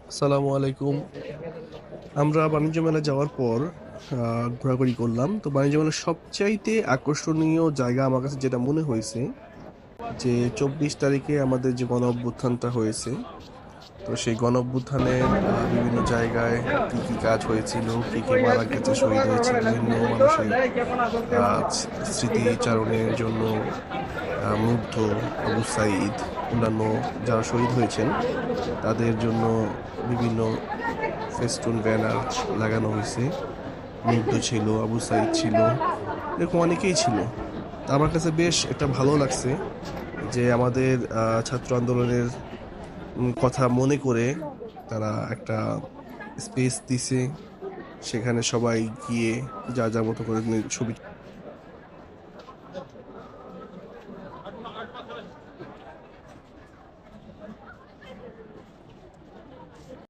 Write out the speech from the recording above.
আসসালামু আলাইকুম। আমরা বাণিজ্য মেলা যাওয়ার পর ঘোরাঘুরি করলাম। তো বাণিজ্য মেলার সবচাইতে আকর্ষণীয় জায়গা আমার কাছে যেটা মনে হয়েছে যে ২৪ তারিখে আমাদের যে গণ অভ্যুত্থানটা হয়েছে, তো সেই গণ অভ্যুত্থানের বিভিন্ন জায়গায় কি কি কাজ হয়েছিল, কে কে মারা গেছে, শহীদ হয়েছে, বিভিন্ন মানুষের স্মৃতিচারণের জন্য মুগ্ধ, আবু সাঈদ, অন্যান্য যারা শহীদ হয়েছেন তাদের জন্য বিভিন্ন ফেস্টুন ব্যানার লাগানো হয়েছে। মুগ্ধ ছিল, আবু সাঈদ ছিল, এরকম অনেকেই ছিল। তা আমার কাছে বেশ একটা ভালো লাগছে যে আমাদের ছাত্র আন্দোলনের কথা মনে করে তারা একটা স্পেস দিছে, সেখানে সবাই গিয়ে যা যা মতো করে ছবি